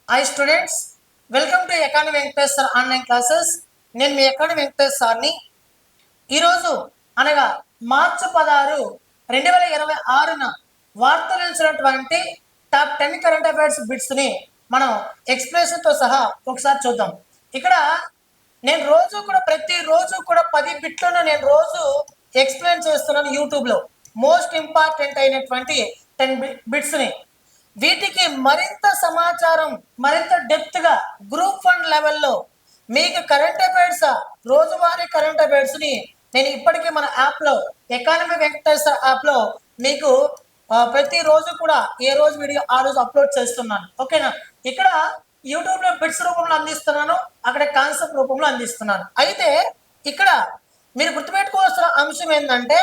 Hi students, welcome to Academy Venktesh Sir online classes. నేను మీ academy Venkatesh సార్ని. ఈరోజు అనగా మార్చి 16, 2026న వార్తలు నిలిచినటువంటి టాప్ 10 కరెంట్ అఫైర్స్ బిట్స్ని మనం ఎక్స్ప్లెనేషన్తో సహా ఒకసారి చూద్దాం. ఇక్కడ నేను ప్రతిరోజు కూడా 10 బిట్లను నేను రోజు ఎక్స్ప్లెయిన్ చేస్తున్నాను యూట్యూబ్లో. మోస్ట్ ఇంపార్టెంట్ అయినటువంటి 10 బిట్స్ని. వీటికి మరింత సమాచారం మరింత డెప్త్గా గ్రూప్ 1 లెవెల్లో మీకు కరెంట్ అఫైర్స్ రోజువారీ కరెంట్ అఫైర్స్ని నేను ఇప్పటికీ మన యాప్లో ఎకానమీ వెంకటేశ్వర యాప్లో మీకు ప్రతిరోజు కూడా ఏ రోజు వీడియో ఆ రోజు అప్లోడ్ చేస్తున్నాను. ఓకేనా? ఇక్కడ యూట్యూబ్లో బిట్స్ రూపంలో అందిస్తున్నాను, అక్కడ కాన్సెప్ట్ రూపంలో అందిస్తున్నాను. అయితే ఇక్కడ మీరు గుర్తుపెట్టుకోవాల్సిన అంశం ఏంటంటే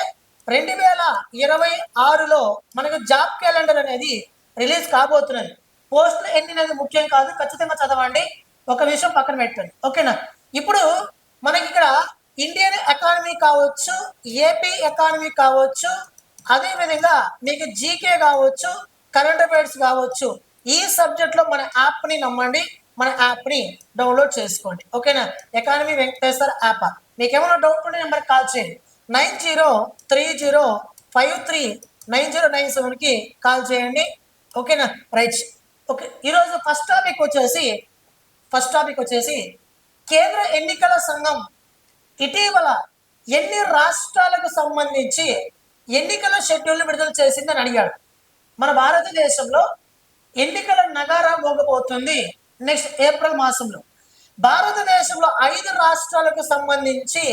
2026లో మనకు జాబ్ క్యాలెండర్ అనేది రిలీజ్ కాబోతున్నది. పోస్టులు ఎన్ని అనేది ముఖ్యం కాదు, ఖచ్చితంగా చదవండి. ఒక విషయం పక్కన పెట్టండి. ఓకేనా? ఇప్పుడు మనకి ఇక్కడ ఇండియన్ ఎకానమీ కావచ్చు, ఏపీ ఎకానమీ కావచ్చు, అదేవిధంగా మీకు జీకే కావచ్చు, కరెంట్ అఫైర్స్ కావచ్చు. ఈ సబ్జెక్ట్లో మన యాప్ని నమ్మండి, మన యాప్ని డౌన్లోడ్ చేసుకోండి. ఓకేనా? Economy Venkateswara app. మీకు ఏమైనా డౌట్ ఉంటే నెంబర్కి కాల్ చేయండి. 9030539097కి కాల్ చేయండి. ఓకేనా? రైట్. ఓకే, ఈరోజు ఫస్ట్ టాపిక్ వచ్చేసి కేంద్ర ఎన్నికల సంఘం ఇటీవల ఎన్ని రాష్ట్రాలకు సంబంధించి ఎన్నికల షెడ్యూల్ విడుదల చేసిందని అడిగాడు. మన భారతదేశంలో ఎన్నికల నగారా మోగబోతుంది నెక్స్ట్ ఏప్రిల్ మాసంలో. భారతదేశంలో 5 రాష్ట్రాలకు సంబంధించి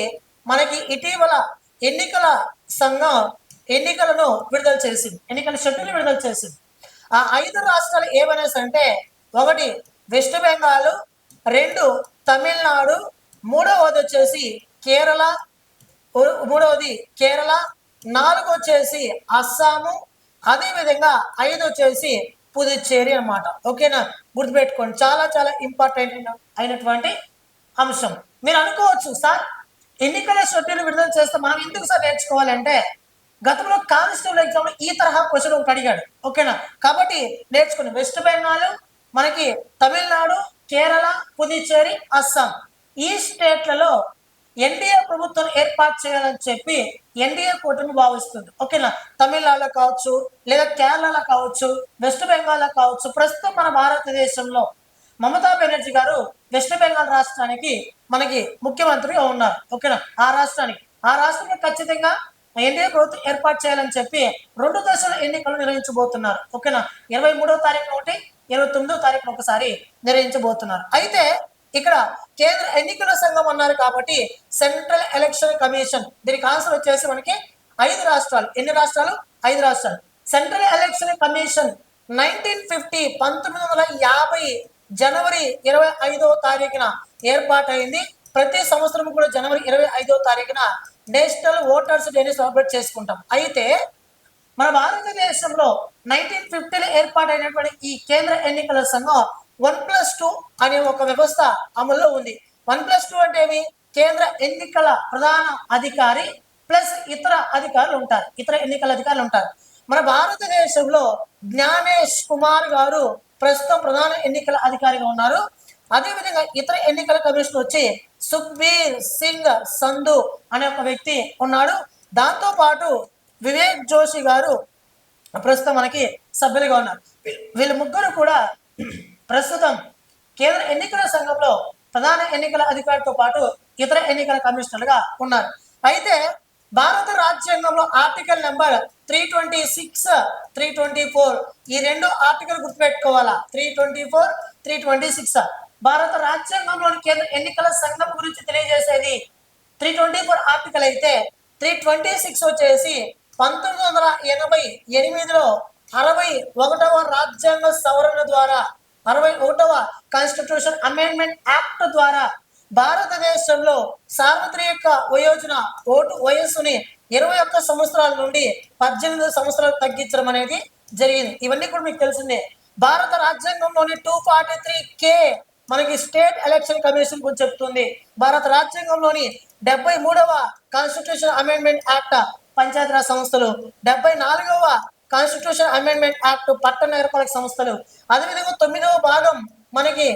మనకి ఇటీవల ఎన్నికల సంఘం ఎన్నికలను విడుదల చేసింది, ఎన్నికల షెడ్యూల్ విడుదల చేసింది. ఆ 5 రాష్ట్రాలు ఏమనేసి అంటే 1 వెస్ట్ బెంగాల్, 2 తమిళనాడు, మూడవది వచ్చేసి కేరళ, 4 వచ్చేసి అస్సాము, అదేవిధంగా 5 వచ్చేసి పుదుచ్చేరి అన్నమాట. ఓకేనా? గుర్తుపెట్టుకోండి, చాలా చాలా ఇంపార్టెంట్ అయినటువంటి అంశం. మీరు అనుకోవచ్చు, సార్ ఎన్నికల షెడ్యూల్ విడుదల చేస్తే మనం ఎందుకు సార్ నేర్చుకోవాలంటే గతంలో కానిస్టేబుల్ ఎగ్జామ్లో ఈ తరహా క్వశ్చన్ ఒకటి అడిగాడు. ఓకేనా? కాబట్టి నేర్చుకుని వెస్ట్ బెంగాల్, మనకి తమిళనాడు, కేరళ, పుదుచ్చేరి, అస్సాం ఈ స్టేట్లలో ఎన్డీఏ ప్రభుత్వం ఏర్పాటు చేయాలని చెప్పి ఎన్డీఏ కూటమి భావిస్తుంది. ఓకేనా? తమిళనాడులో కావచ్చు, లేదా కేరళలో కావచ్చు, వెస్ట్ బెంగాల్లో కావచ్చు. ప్రస్తుతం మన భారతదేశంలో మమతా బెనర్జీ గారు వెస్ట్ బెంగాల్ రాష్ట్రానికి మనకి ముఖ్యమంత్రిగా ఉన్నారు. ఓకేనా? ఆ రాష్ట్రంలో ఖచ్చితంగా ఎన్డీఏ ప్రభుత్వం ఏర్పాటు చేయాలని చెప్పి 2 దశల ఎన్నికలు నిర్వహించబోతున్నారు. ఓకేనా? 23వ తారీఖున ఒకటి, 29వ తారీఖున ఒకసారి నిర్వహించబోతున్నారు. అయితే ఇక్కడ కేంద్ర ఎన్నికల సంఘం అన్నారు కాబట్టి సెంట్రల్ ఎలక్షన్ కమిషన్, దీనికి ఆన్సర్ వచ్చేసి మనకి 5 రాష్ట్రాలు. ఎన్ని రాష్ట్రాలు? 5 రాష్ట్రాలు. సెంట్రల్ ఎలక్షన్ కమిషన్ 1950 జనవరి 25వ తారీఖున ఏర్పాటైంది. ప్రతి సంవత్సరం కూడా జనవరి 25వ తారీఖున నేషనల్ ఓటర్స్ డేని సెలబ్రేట్ చేసుకుంటాం. అయితే మన భారతదేశంలో 1950లో ఏర్పాటైనటువంటి ఈ కేంద్ర ఎన్నికల సంఘం 1+2 అనే ఒక వ్యవస్థ అమల్లో ఉంది. 1+2 అంటే ఏమి? కేంద్ర ఎన్నికల ప్రధాన అధికారి ప్లస్ ఇతర అధికారులు ఉంటారు, ఇతర ఎన్నికల అధికారులు ఉంటారు. మన భారతదేశంలో జ్ఞానేష్ కుమార్ గారు ప్రస్తుతం ప్రధాన ఎన్నికల అధికారిగా ఉన్నారు. అదేవిధంగా ఇతర ఎన్నికల కమిషన్ వచ్చి సుఖ్బీర్ సింగ్ సంధు అనే ఒక వ్యక్తి ఉన్నాడు. దాంతో పాటు వివేక్ జోషి గారు ప్రస్తుతం మనకి సభ్యులుగా ఉన్నారు. వీళ్ళ ముగ్గురు కూడా ప్రస్తుతం కేంద్ర ఎన్నికల సంఘంలో ప్రధాన ఎన్నికల అధికారితో పాటు ఇతర ఎన్నికల కమిషనర్గా ఉన్నారు. అయితే భారత రాజ్యాంగంలో ఆర్టికల్ నెంబర్ 326, 324 ఈ 2 ఆర్టికల్ గుర్తుపెట్టుకోవాలా. 324, 326 భారత రాజ్యాంగంలోని కేంద్ర ఎన్నికల సంఘం గురించి తెలియజేసేది 324 ఆర్టికల్ అయితే 326 వచ్చేసి 1988లో 61వ రాజ్యాంగ సవరణ ద్వారా 61వ కాన్స్టిట్యూషన్ అమెండ్మెంట్ యాక్ట్ ద్వారా భారతదేశంలో సార్వత్రిక ఓటు వయస్సుని 21 సంవత్సరాల నుండి 18 సంవత్సరాలు తగ్గించడం అనేది జరిగింది. ఇవన్నీ కూడా మీకు తెలిసిందే. భారత రాజ్యాంగంలోని 243K మనకి స్టేట్ ఎలక్షన్ కమిషన్ గురించి చెప్తుంది. భారత రాజ్యాంగంలోని 73వ కాన్స్టిట్యూషన్ అమెండ్మెంట్ యాక్ట్ పంచాయతీరాజ్ సంస్థలు, 74వ కాన్స్టిట్యూషన్ అమెండ్మెంట్ యాక్ట్ పట్టణ నగరపాలక సంస్థలు, అదేవిధంగా 9వ భాగం మనకి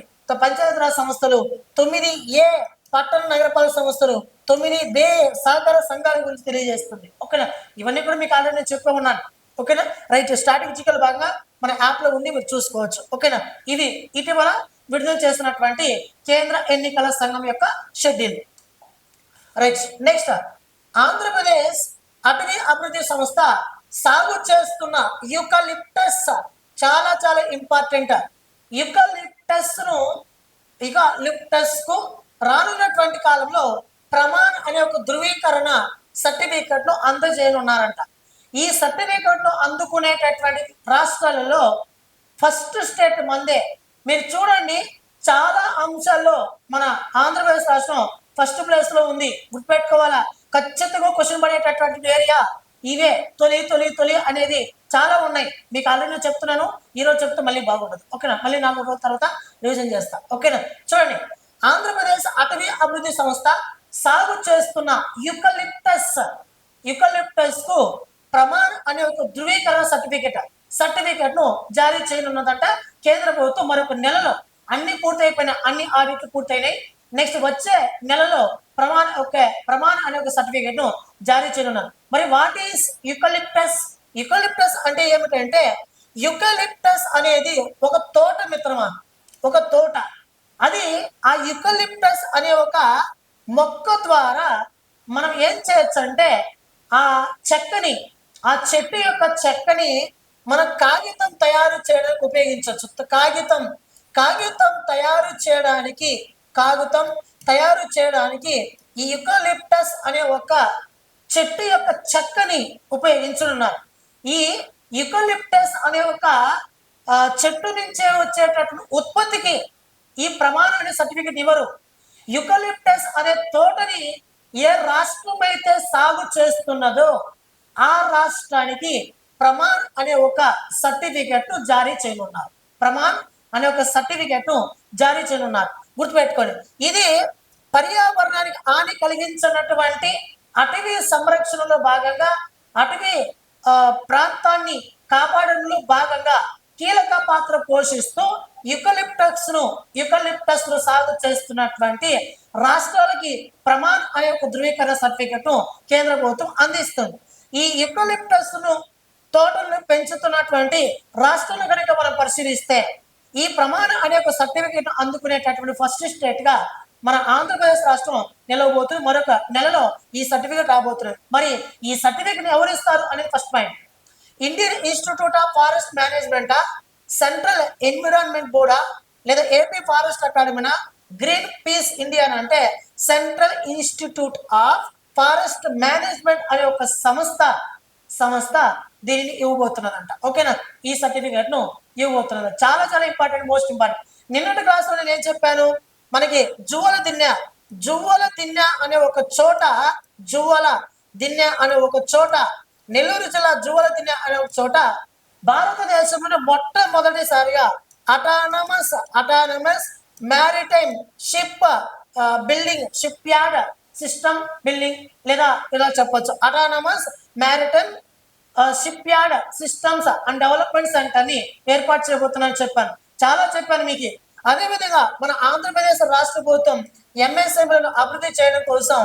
పంచాయతీరాజ్ సంస్థలు, 9A పట్టణ నగరపాలక సంస్థలు, 9B సహకార సంఘాల గురించి తెలియజేస్తుంది. ఓకేనా, ఇవన్నీ కూడా మీకు ఆల్రెడీ నేను చెప్పే ఉన్నాను. ఓకేనా, రైట్. స్ట్రాటజికల్ భాగంగా మన యాప్లో ఉండి మీరు చూసుకోవచ్చు. ఓకేనా, ఇది ఇటీవల విడుదల చేసినటువంటి కేంద్ర ఎన్నికల సంఘం యొక్క షెడ్యూల్. రైట్. నెక్స్ట్, ఆంధ్రప్రదేశ్ అటవీ అభివృద్ధి సంస్థ సాగు చేస్తున్న యూకలిప్టస్ చాలా చాలా ఇంపార్టెంట్. యూకలిప్టస్ కు రానున్నటువంటి కాలంలో ప్రమాణ్ అనే ఒక ధృవీకరణ సర్టిఫికెట్ ను అందజేయనున్నారంట. ఈ సర్టిఫికెట్ ను అందుకునేటటువంటి రాష్ట్రాలలో ఫస్ట్ స్టేట్ మందే. మీరు చూడండి, చాలా అంశాల్లో మన ఆంధ్రప్రదేశ్ రాష్ట్రం ఫస్ట్ ప్లేస్ లో ఉంది. గుర్తుపెట్టుకోవాలా, ఖచ్చితంగా క్వశ్చన్ పడేటటువంటి ఏరియా ఇవే. తొలి అనేది చాలా ఉన్నాయి. మీకు ఆల్రెడీ నేను చెప్తున్నాను, ఈరోజు చెప్తే మళ్ళీ బాగుండదు. ఓకేనా, మళ్ళీ 4 రోజుల తర్వాత రివిజన్ చేస్తా. ఓకేనా, చూడండి, ఆంధ్రప్రదేశ్ అటవీ అభివృద్ధి సంస్థ సాగు చేస్తున్న యూకలిప్టస్ కు ప్రమాణ్ అనే ఒక ధృవీకరణ సర్టిఫికెట్ ను జారీ చేయనున్నదంట కేంద్ర ప్రభుత్వం. మరొక నెలలో అన్ని పూర్తయిపోయినాయి, అన్ని ఆడిట్లు పూర్తయినాయి. నెక్స్ట్ వచ్చే నెలలో ప్రమాణ్ అనే ఒక సర్టిఫికెట్ ను జారీ చేయనున్నారు. మరి వాట్ ఈస్ యూకలిప్టస్ అంటే ఏమిటంటే, యూకలిప్టస్ అనేది ఒక తోట మిత్రమా, ఒక తోట. అది ఆ యూకలిప్టస్ అనే ఒక మొక్క ద్వారా మనం ఏం చేయొచ్చు అంటే, ఆ చెట్టు యొక్క చెక్కని మనం కాగితం తయారు చేయడానికి ఉపయోగించవచ్చు. కాగితం తయారు చేయడానికి ఈ యూకలిప్టస్ అనే ఒక చెట్టు యొక్క చెక్కని ఉపయోగించనున్నారు. ఈ యూకలిప్టస్ అనే ఒక చెట్టు నుంచే వచ్చేటటువంటి ఉత్పత్తికి ఈ ప్రమాణ సర్టిఫికెట్ ఇవ్వరు. యూకలిప్టస్ అనే తోటని ఏ రాష్ట్రం అయితే సాగు చేస్తున్నదో ఆ రాష్ట్రానికి ప్రమాణ్ అనే ఒక సర్టిఫికెట్ ను జారీ చేయనున్నారు. గుర్తుపెట్టుకోండి, ఇది పర్యావరణానికి హాని కలిగించినటువంటి అటవీ సంరక్షణలో భాగంగా, అటవీ ప్రాంతాన్ని కాపాడడంలో భాగంగా కీలక పాత్ర పోషిస్తూ యూకలిప్టస్ ను సాగు చేస్తున్నటువంటి రాష్ట్రాలకి ప్రమాణ్ అనే ఒక ధృవీకరణ సర్టిఫికెట్ ను కేంద్ర ప్రభుత్వం అందిస్తుంది. ఈ యూకలిప్టస్ ను తోటలను పెంచుతున్నటువంటి రాష్ట్రాలను కనుక మనం పరిశీలిస్తే, ఈ ప్రమాణ అనే ఒక సర్టిఫికెట్ అందుకునేటటువంటి ఫస్ట్ స్టేట్ గా మన ఆంధ్రప్రదేశ్ రాష్ట్రం నిలవబోతుంది. మరొక నెలలో ఈ సర్టిఫికెట్ రాబోతున్నారు. మరి ఈ సర్టిఫికెట్ ఎవరు ఇస్తారు అనేది first point. Indian Institute of forest Management, central environment బోర్డా, లేదా ఏపీ ఫారెస్ట్ అకాడమీనా, గ్రీన్ పీస్ ఇండియా అంటే central institute of forest management అనే ఒక సంస్థ దీనిని ఇవ్వబోతున్నదంట. ఓకేనా, ఈ సర్టిఫికేట్ ను ఇవ్వబోతున్నారు. చాలా చాలా ఇంపార్టెంట్, మోస్ట్ ఇంపార్టెంట్. నిన్నటి క్లాసులో నేను ఏం చెప్పాను, మనకి జువ్వల దిన్నె అనే ఒక చోట నెల్లూరు జిల్లా జువ్వల దిన్నె అనే ఒక చోట భారతదేశంలో మొట్టమొదటిసారిగా autonomous maritime ship yard system building, లేదా ఇలా చెప్పొచ్చు, autonomous maritime ship yard systems and development centre ని ఏర్పాటు చేయబోతున్నాను చెప్పాను. చాలా చెప్పాను మీకు. అదేవిధంగా మన ఆంధ్రప్రదేశ్ రాష్ట్ర ప్రభుత్వం ఎంఎస్ఎంఈలను అభివృద్ధి చేయడం కోసం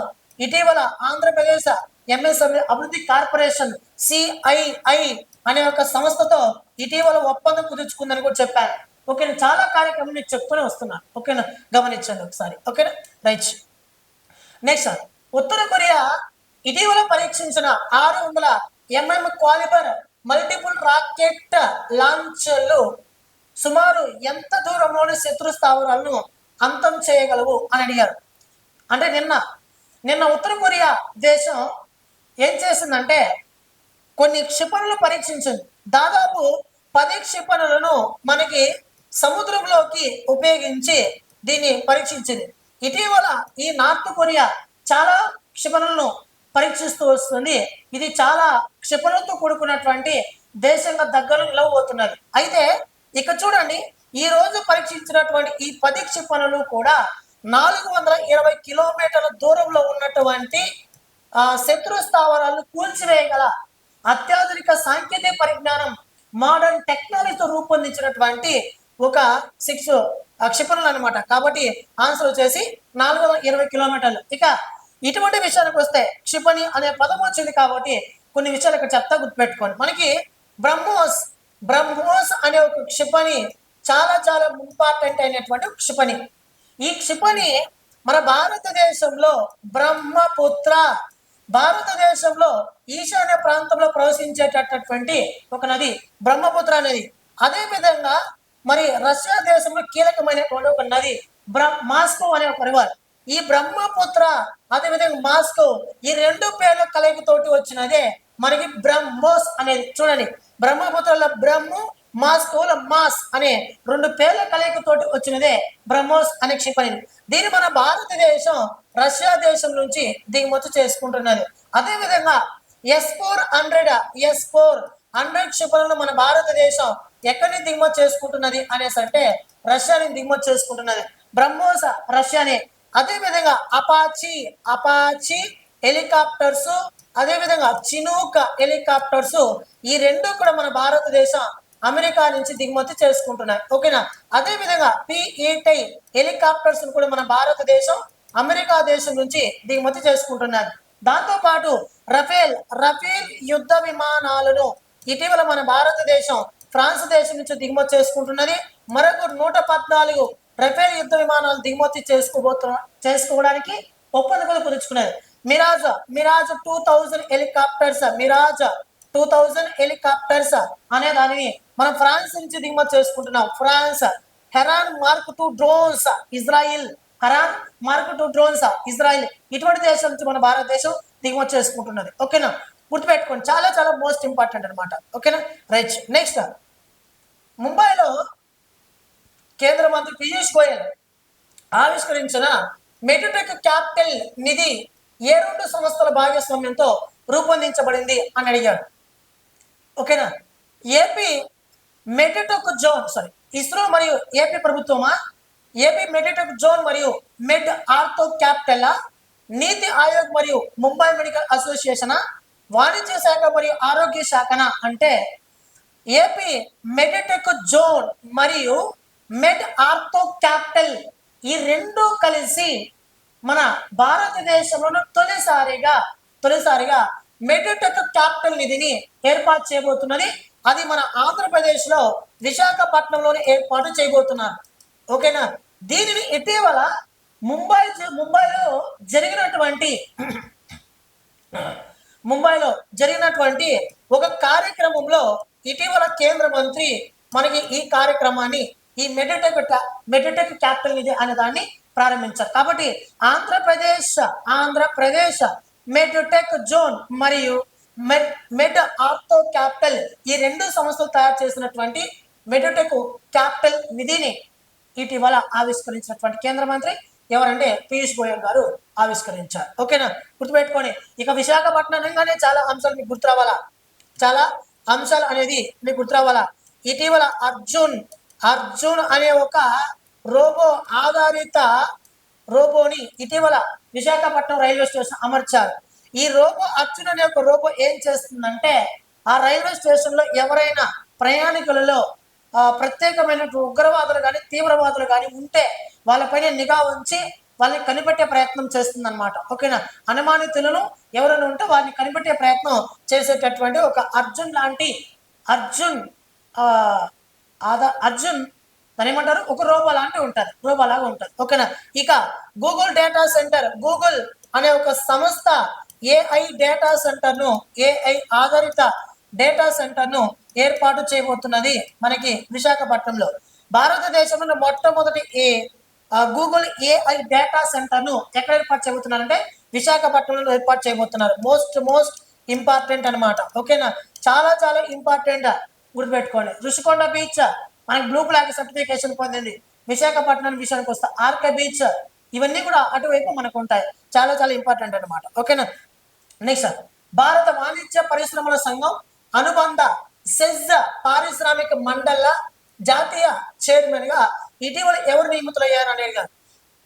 ఇటీవల ఆంధ్రప్రదేశ్ ఎంఎస్ఎంఈ అభివృద్ధి కార్పొరేషన్ CII అనే ఒక సంస్థతో ఇటీవల ఒప్పందం కుదుర్చుకుందని కూడా చెప్పాను. ఓకేనా, చాలా కార్యక్రమం మీకు చెప్తూనే వస్తున్నాను. ఓకేనా, గమనించండి ఒకసారి. ఓకేనా, రైట్. నెక్స్ట్, ఉత్తర కొరియా ఇటీవల పరీక్షించిన 600 mm క్వాలిబర్ మల్టిపుల్ రాకెట్ లాంచర్లు సుమారు ఎంత దూరంలోని శత్రు స్థావరాలను అంతం చేయగలవు అని అడిగారు. అంటే నిన్న ఉత్తర కొరియా దేశం ఏం చేసిందంటే కొన్ని క్షిపణులు పరీక్షించింది. దాదాపు 10 క్షిపణులను మనకి సముద్రంలోకి ఉపయోగించి దీన్ని పరీక్షించింది. ఇటీవల ఈ నార్త్ కొరియా చాలా క్షిపణులను పరీక్షిస్తూ వస్తుంది. ఇది చాలా క్షిపణులతో కూడుకున్నటువంటి దేశంగా దగ్గర నిలవబోతున్నది. అయితే ఇక చూడండి, ఈ రోజు పరీక్షించినటువంటి ఈ 10 క్షిపణులు కూడా 420 కిలోమీటర్ల దూరంలో ఉన్నటువంటి శత్రు స్థావరాలను కూల్చివేయగల అత్యాధునిక సాంకేతిక పరిజ్ఞానం, మోడర్న్ టెక్నాలజీతో రూపొందించినటువంటి ఒక 6 క్షిపణులు అనమాట. కాబట్టి ఆన్సర్ వచ్చేసి 420 కిలోమీటర్లు. ఇక ఇటువంటి విషయానికి వస్తే క్షిపణి అనే పదం వచ్చింది కాబట్టి కొన్ని విషయాలు ఇక్కడ చెప్తా, గుర్తుపెట్టుకోండి. మనకి బ్రహ్మోస్ బ్రహ్మోస్ అనే ఒక క్షిపణి చాలా చాలా ఇంపార్టెంట్ అయినటువంటి క్షిపణి. ఈ క్షిపణి మన భారతదేశంలో బ్రహ్మపుత్ర, భారతదేశంలో ఈశాన్య ప్రాంతంలో ప్రవహించేటటువంటి ఒక నది బ్రహ్మపుత్ర నది. అదే విధంగా మరి రష్యా దేశంలో కీలకమైనటువంటి ఒక నది మాస్కో అనే ఒక రివర్. ఈ బ్రహ్మపుత్ర అదేవిధంగా మాస్కో ఈ రెండు పేర్ల కలయికతోటి వచ్చినదే మనకి బ్రహ్మోస్ అనేది. చూడండి, బ్రహ్మపుత్రలో బ్రహ్ము, మాస్కోలో మాస్ అనే రెండు పేర్ల కలయికతోటి వచ్చినదే బ్రహ్మోస్ అనే క్షిపణి. దీన్ని మన భారతదేశం రష్యా దేశం నుంచి దిగుమతి చేసుకుంటున్నది. అదేవిధంగా S-400 క్షిపణులు మన భారతదేశం ఎక్కడి నుంచి దిగుమతి చేసుకుంటున్నది అనేసి అంటే రష్యాని దిగుమతి చేసుకుంటున్నది. బ్రహ్మోస్ రష్యానే. అదేవిధంగా అపాచీ హెలికాప్టర్స్, అదేవిధంగా చినూక్ హెలికాప్టర్స్ ఈ రెండు కూడా మన భారతదేశం అమెరికా నుంచి దిగుమతి చేసుకుంటున్నాయి. ఓకేనా. అదేవిధంగా P-8 హెలికాప్టర్స్ కూడా మన భారతదేశం అమెరికా దేశం నుంచి దిగుమతి చేసుకుంటున్నది. దాంతోపాటు రఫేల్ యుద్ధ విమానాలను ఇటీవల మన భారతదేశం ఫ్రాన్స్ దేశం నుంచి దిగుమతి చేసుకుంటున్నది. మరొక 114 రఫేల్ యుద్ధ విమానాలు దిగుమతి చేసుకోవడానికి ఒప్పందం కుదుర్చుకున్నది. మిరాజ్ 2000 హెలికాప్టర్స్ అనే దానిని మనం ఫ్రాన్స్ నుంచి దిగుమతి చేసుకుంటున్నాం. France. Heron Mark 2 drones Israel. ఇటువంటి దేశం నుంచి మన భారతదేశం దిగుమతి చేసుకుంటున్నది. ఓకేనా, గుర్తుపెట్టుకోండి. చాలా చాలా మోస్ట్ ఇంపార్టెంట్ అనమాట. ఓకేనా, రైట్. నెక్స్ట్, ముంబైలో కేంద్ర మంత్రి పీయూష్ గోయల్ ఆవిష్కరించిన మెడ్టెక్ క్యాపిటల్ నిధి ఏ రెండు సంస్థల భాగస్వామ్యంతో రూపొందించబడింది అని అడిగాడు. ఓకేనా. ఇస్రో మరియు ఏపీ ప్రభుత్వమా, ఏపీ మెడ్టెక్ జోన్ మరియు మెడ్ ఆర్థో క్యాపిటల్, నీతి ఆయోగ్ మరియు ముంబై మెడికల్ అసోసియేషన్, వాణిజ్య శాఖ మరియు ఆరోగ్య శాఖన అంటే ఏపీ మెడ్టెక్ జోన్ మరియు మెడ్ ఆర్థో క్యాపిటల్ ఈ రెండు కలిసి మన భారతదేశంలో తొలిసారిగా మెడ్టెక్ క్యాపిటల్ నిధిని ఏర్పాటు చేయబోతున్నది. అది మన ఆంధ్రప్రదేశ్ లో విశాఖపట్నంలోనే ఏర్పాటు చేయబోతున్నారు. ఓకేనా. దీనిని ఇటీవల ముంబైలో జరిగినటువంటి ఒక కార్యక్రమంలో ఇటీవల కేంద్ర మంత్రి మనకి ఈ కార్యక్రమాన్ని ఈ మెడ్టెక్ క్యాపిటల్ నిధి అనే దాన్ని ప్రారంభించారు. కాబట్టి ఆంధ్రప్రదేశ్ మెడ్టెక్ జోన్ మరియు మెడ్ ఆర్థో క్యాపిటల్ ఈ రెండు సంస్థలు తయారు చేసినటువంటి మెడ్టెక్ క్యాపిటల్ నిధిని ఇటీవల ఆవిష్కరించినటువంటి కేంద్ర మంత్రి ఎవరంటే పీయూష్ గోయల్ గారు ఆవిష్కరించారు. ఓకేనా, గుర్తుపెట్టుకోండి. ఇక విశాఖపట్నం అనగానే చాలా అంశాలు మీకు గుర్తురావాలా. ఇటీవల అర్జున్ అనే ఒక రోబో ఆధారిత రోబోని ఇటీవల విశాఖపట్నం రైల్వే స్టేషన్ అమర్చారు. ఈ అర్జున్ అనే ఒక రోబో ఏం చేస్తుందంటే ఆ రైల్వే స్టేషన్ లో ఎవరైనా ప్రయాణికులలో ప్రత్యేకమైన ఉగ్రవాదులు కానీ తీవ్రవాదులు కానీ ఉంటే వాళ్ళపైన నిఘా ఉంచి వాళ్ళని కనిపెట్టే ప్రయత్నం చేస్తుంది అనమాట. ఓకేనా. అనుమానితులను ఎవరైనా ఉంటే వాళ్ళని కనిపెట్టే ప్రయత్నం చేసేటటువంటి ఒక అర్జున్ దాని ఏమంటారు, ఒక రోబో లాగా ఉంటుంది. ఓకేనా. ఇక గూగుల్ డేటా సెంటర్, గూగుల్ అనే ఒక సంస్థ ఏఐ ఆధారిత డేటా సెంటర్ను ఏర్పాటు చేయబోతున్నది మనకి విశాఖపట్నంలో. భారతదేశంలో మొట్టమొదటి గూగుల్ ఏఐ డేటా సెంటర్ను ఎక్కడ ఏర్పాటు చేయబోతున్నారంటే విశాఖపట్నంలో ఏర్పాటు చేయబోతున్నారు. మోస్ట్ ఇంపార్టెంట్ అనమాట. ఓకేనా, చాలా చాలా ఇంపార్టెంట్, గుర్తుపెట్టుకోండి. ఋషికొండ బీచ్ మనకి బ్లూ ఫ్లాగ్ సర్టిఫికేషన్ పొందింది. విశాఖపట్నం విషయానికి వస్తే ఆర్కే బీచ్ ఇవన్నీ కూడా అటువైపు మనకు ఉంటాయి. చాలా చాలా ఇంపార్టెంట్ అనమాట. ఓకేనా. నెక్స్ట్, భారత వాణిజ్య పరిశ్రమల సంఘం అనుబంధ సెజ్ పారిశ్రామిక మండళ్ల జాతీయ చైర్మన్ గా ఇటీవల ఎవరు నియమితులయ్యారు అనేది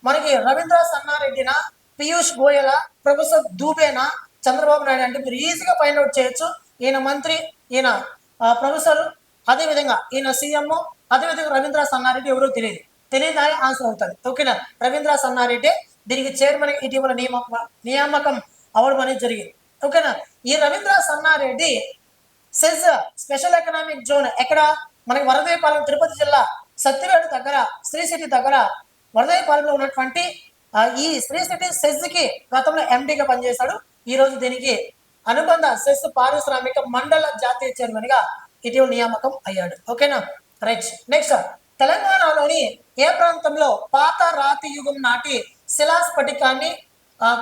మనకి రవీంద్ర సన్నారెడ్డినా, పీయూష్ గోయల, ప్రొఫెసర్ దూబేనా, చంద్రబాబు నాయుడు అంటే మీరు ఈజీగా ఫైండ్ అవుట్ చేయొచ్చు. ఈయన మంత్రి, ఈయన ప్రొఫెసర్, అదేవిధంగా ఈయన సీఎం, అదేవిధంగా రవీంద్ర సన్నారెడ్డి ఎవరో తెలియదు. తెలియదాని ఆన్సర్ అవుతుంది. ఓకేనా. రవీంద్ర సన్నారెడ్డి దీనికి చైర్మన్ ఇటీవల నియామకం అవ్వడం అనేది జరిగింది. ఓకేనా. ఈ Ravindra Sannareddy SEZ special economic zone ఎక్కడ మనకి వరదయ్యపాలెం తిరుపతి జిల్లా సత్యవేడు దగ్గర శ్రీ సిటీ దగ్గర వరదయ్యపాలెంలో ఉన్నటువంటి ఈ శ్రీ సిటీ సెజ్ కి గతంలో ఎండీగా పనిచేశాడు. ఈ రోజు దీనికి అనుబంధ సెజ్ పారిశ్రామిక మండల జాతీయ చైర్మన్ గా ఇటీవల నియామకం అయ్యాడు. ఓకేనా. రైట్. నెక్స్ట్, తెలంగాణలోని ఏ ప్రాంతంలో పాత రాతి యుగం నాటి శిలాస్ఫటికాన్ని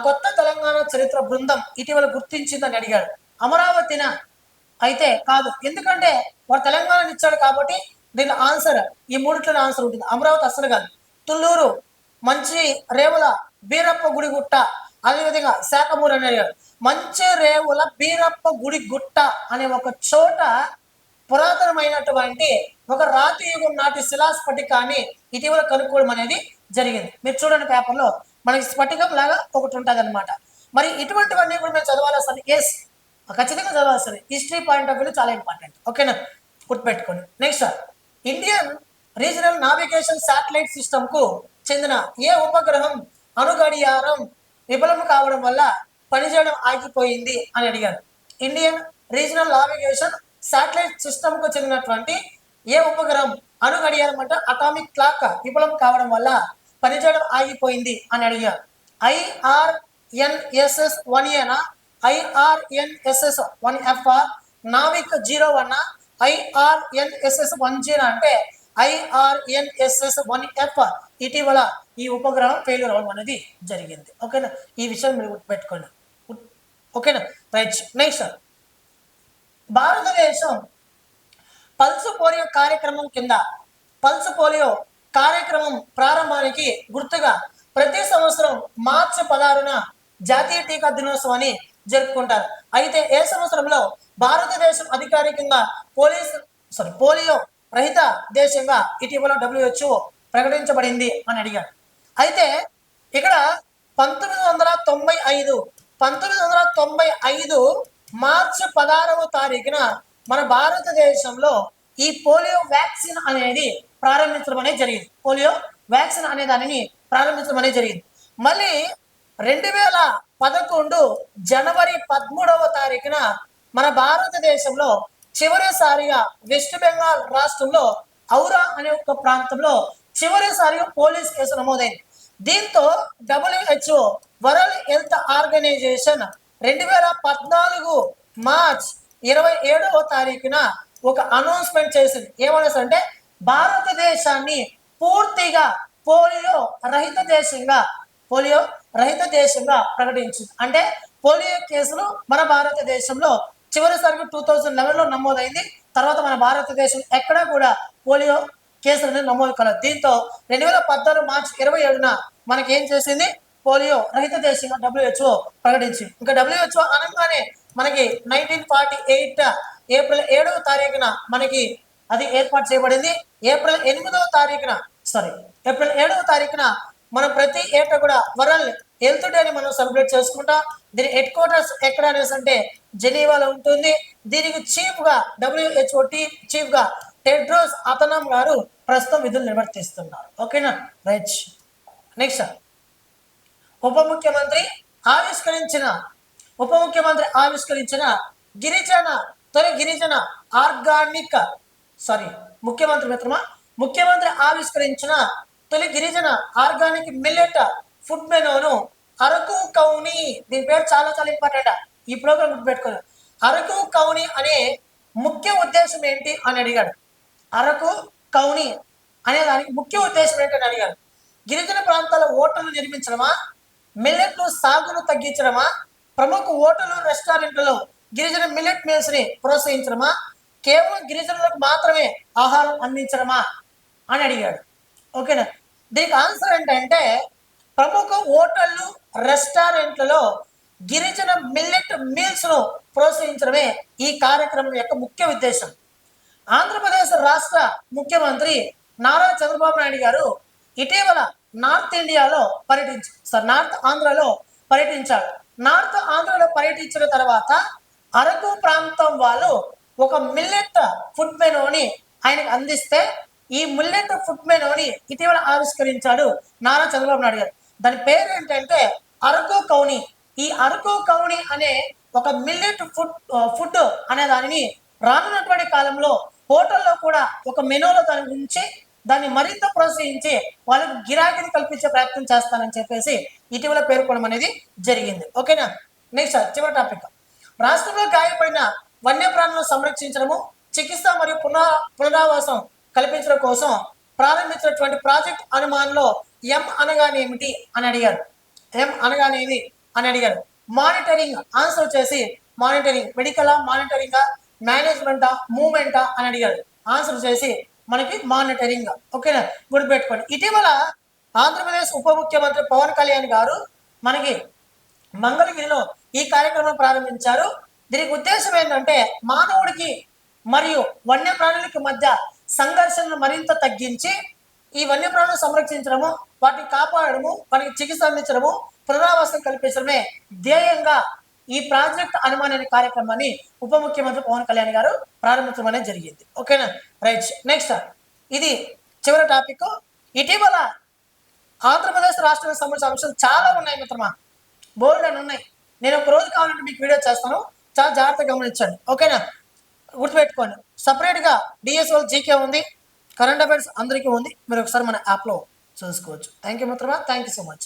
కొత్త తెలంగాణ చరిత్ర బృందం ఇటీవల గుర్తించిందని అడిగాడు. అమరావతిన అయితే కాదు, ఎందుకంటే వాడు తెలంగాణ ఇచ్చాడు కాబట్టి దీని ఆన్సర్ ఈ మూడిట్లోనే ఆన్సర్ ఉంటుంది. అమరావతి అసలు కాదు. తుళ్ళూరు, మంచి రేవుల బీరప్ప గుడి గుట్ట, అదేవిధంగా శాఖమూరు అని అడిగాడు. మంచి రేవుల బీరప్ప గుడి గుట్ట అనే ఒక చోట పురాతనమైనటువంటి ఒక రాతి యుగం నాటి శిలాస్ఫటికాన్ని ఇటీవల కనుక్కోవడం అనేది జరిగింది. మీరు చూడండి పేపర్లో మనకి స్ఫటికం లాగా ఒకటి ఉంటుంది అనమాట. మరి ఇటువంటివన్నీ కూడా మేము చదవాల్సింది. ఎస్, ఖచ్చితంగా చదవాల్సింది. హిస్టరీ పాయింట్ ఆఫ్ వ్యూ చాలా ఇంపార్టెంట్. ఓకేనా, గుర్తుపెట్టుకోండి. Next, Indian regional navigation satellite system కు చెందిన ఏ ఉపగ్రహం అణుగడియారం విఫలం కావడం వల్ల పనిచేయడం ఆగిపోయింది అని అడిగారు. Indian regional navigation satellite system కు చెందినటువంటి ఏ ఉపగ్రహం అణుగడియారం అంటే అటామిక్ క్లాక్ విఫలం కావడం వల్ల పనిచేయడం ఆగిపోయింది అని అడిగారు. IRNSS 1A, IRNSS 1F, Navik 01, IRNSS 10 అంటే IRNSS 1F ఇటీవల ఈ ఉపగ్రహం ఫెయిల్యూర్ అవ్వడం అనేది జరిగింది. ఓకేనా, ఈ విషయం మీరు గుర్తుపెట్టుకోండి. ఓకేనా. రైట్. నెక్స్ట్, భారతదేశం పల్స్ పోలియో కార్యక్రమం కింద పల్స్ పోలియో కార్యక్రమం ప్రారంభానికి గుర్తుగా ప్రతి సంవత్సరం మార్చి 16న జాతీయ టీకా దినోత్సవాన్ని జరుపుకుంటారు. అయితే ఏ సంవత్సరంలో భారతదేశం అధికారికంగా పోలియో రహిత దేశంగా ఇటీవల WHO ప్రకటించబడింది అని అడిగాడు. అయితే ఇక్కడ 1995 మార్చి 16వ తారీఖున మన భారతదేశంలో ఈ పోలియో వ్యాక్సిన్ అనేది ప్రారంభించడం అనేది జరిగింది. పోలియో వ్యాక్సిన్ అనే దానిని ప్రారంభించడం అనేది జరిగింది. మళ్ళీ 2011 జనవరి 13వ తారీఖున మన భారతదేశంలో చివరిసారిగా వెస్ట్ బెంగాల్ రాష్ట్రంలో ఔరా అనే ఒక ప్రాంతంలో చివరిసారిగా పోలీస్ కేసు నమోదైంది. దీంతో WHO world health organisation 2014 March 27వ తారీఖున ఒక అనౌన్స్మెంట్ చేసింది. ఏమనేసి అంటే భారతదేశాన్ని పూర్తిగా పోలియో రహిత దేశంగా ప్రకటించింది. అంటే పోలియో కేసులు మన భారతదేశంలో చివరిసారిగా 2011లో నమోదైంది. తర్వాత మన భారతదేశం ఎక్కడా కూడా పోలియో కేసులు నమోదు కలదు. దీంతో 2014 మార్చి 27న మనకి ఏం చేసింది, పోలియో రహిత దేశంగా WHO ప్రకటించింది. ఇంకా WHO అనగానే మనకి 1948 ఏప్రిల్ 7వ తారీఖున మనకి అది ఏర్పాటు చేయబడింది. ఏప్రిల్ 7వ తారీఖున మనం ప్రతి ఏటా కూడా వరల్డ్ హెల్త్ డేని మనం సెలబ్రేట్ చేసుకుంటాం. దీని హెడ్ క్వార్టర్స్ ఎక్కడ అనేసి అంటే జెనీవాలో ఉంటుంది. దీనికి WHO చీఫ్ గా టెడ్రోస్ అథనమ్ గారు ప్రస్తుతం విధులు నిర్వర్తిస్తున్నారు. ఓకేనా. రైట్. నెక్స్ట్, ఉప ముఖ్యమంత్రి ఆవిష్కరించిన గిరిజన ఆర్గానిక్ ముఖ్యమంత్రి ఆవిష్కరించిన తొలి గిరిజన ఆర్గానిక్ మిల్లెట్ ఫుడ్ మెనూను అరకు కౌని, దీని పేరు చాలా చాలా ఇంపార్టెంట్, ఈ ప్రోగ్రామ్ గుర్తుపెట్టుకోవాలి. అరకు కౌని అనే ముఖ్య ఉద్దేశం ఏంటి అని అడిగాడు. అరకు కౌని అనే దానికి ముఖ్య ఉద్దేశం ఏంటని అడిగాడు. గిరిజన ప్రాంతాల హోటళ్లు నిర్మించడమా, మిల్లెట్లు సాగును తగ్గించడమా, ప్రముఖ హోటళ్లు రెస్టారెంట్లలో గిరిజన మిల్లెట్ మీల్స్ ని ప్రోత్సహించడమా, కేవలం గిరిజనులకు మాత్రమే ఆహారం అందించడమా అని అడిగాడు. ఓకేనా. దీనికి ఆన్సర్ ఏంటంటే ప్రముఖ హోటళ్లు రెస్టారెంట్లలో గిరిజన మిల్లెట్ మీల్స్ ను ప్రోత్సహించడమే ఈ కార్యక్రమం యొక్క ముఖ్య ఉద్దేశం. ఆంధ్రప్రదేశ్ రాష్ట్ర ముఖ్యమంత్రి నారా చంద్రబాబు నాయుడు గారు ఇటీవల నార్త్ ఆంధ్రలో పర్యటించాడు. నార్త్ ఆంధ్రలో పర్యటించిన తర్వాత అరకు ప్రాంతం వాళ్ళు ఒక మిల్లెట్ ఫుడ్ మెనూని ఆయనకు అందిస్తే ఈ మిల్లెట్ ఫుడ్ మెనూని ఇటీవల ఆవిష్కరించాడు నారా చంద్రబాబు నాయుడు గారు. దాని పేరు ఏంటంటే అరకు కౌని. ఈ అరకు కౌని అనే ఒక మిల్లెట్ ఫుడ్ అనే దానిని రానున్నటువంటి కాలంలో హోటల్లో కూడా ఒక మెనూలో దాని గురించి దాన్ని మరింత ప్రోత్సహించి వాళ్ళకు గిరాకీని కల్పించే ప్రయత్నం చేస్తానని చెప్పేసి ఇటీవల పేర్కొనడం అనేది జరిగింది. ఓకేనా. నెక్స్ట్ చివరి టాపిక్. రాష్ట్రంలో గాయపడిన వన్యప్రాణులను సంరక్షించడము, చికిత్స మరియు పునరావాసం కల్పించడం కోసం ప్రారంభించినటువంటి ప్రాజెక్ట్ అనుమాన్లో ఎం అనగానే ఏమిటి అని అడిగారు. ఎం అనగానేది అని అడిగారు. మానిటరింగ్ ఆన్సర్ వచ్చేసి మానిటరింగ్, మెడికలా, మానిటరింగా, మేనేజ్మెంటా, మూవ్మెంటా అని అడిగారు. ఆన్సర్ చేసి మనకి మానిటరింగ్. ఓకేనా, గుర్తుపెట్టుకోండి. ఇటీవల ఆంధ్రప్రదేశ్ ఉప ముఖ్యమంత్రి పవన్ కళ్యాణ్ గారు మనకి మంగళగిరిలో ఈ కార్యక్రమం ప్రారంభించారు. దీనికి ఉద్దేశం ఏంటంటే మానవుడికి మరియు వన్యప్రాణులకి మధ్య సంఘర్షణను మరింత తగ్గించి ఈ వన్యప్రాణులను సంరక్షించడము, వాటిని కాపాడడము, వాటికి చికిత్స అందించడము, పునరావాసం కల్పించడమే ధ్యేయంగా ఈ ప్రాజెక్ట్ అనుమాన్ అనే కార్యక్రమాన్ని ఉప ముఖ్యమంత్రి పవన్ కళ్యాణ్ గారు ప్రారంభించడం అనేది జరిగింది. ఓకేనా, రైట్. నెక్స్ట్ ఇది చివరి టాపిక్. ఇటీవల ఆంధ్రప్రదేశ్ రాష్ట్రానికి సంబంధించిన అంశాలు చాలా ఉన్నాయి మిత్రమా, బోల్డ్ అని ఉన్నాయి. నేను ఒక రోజు కావాలంటే మీకు వీడియో చేస్తాను, చాలా జాగ్రత్తగా గమనించండి. ఓకేనా, గుర్తుపెట్టుకోండి. సపరేట్గా డిఎస్ఓ జీకే ఉంది, కరెంట్ అఫైర్స్ అందరికీ ఉంది. మీరు ఒకసారి మన యాప్లో చూసుకోవచ్చు. థ్యాంక్ యూ మిత్రమా, థ్యాంక్ యూ సో మచ్.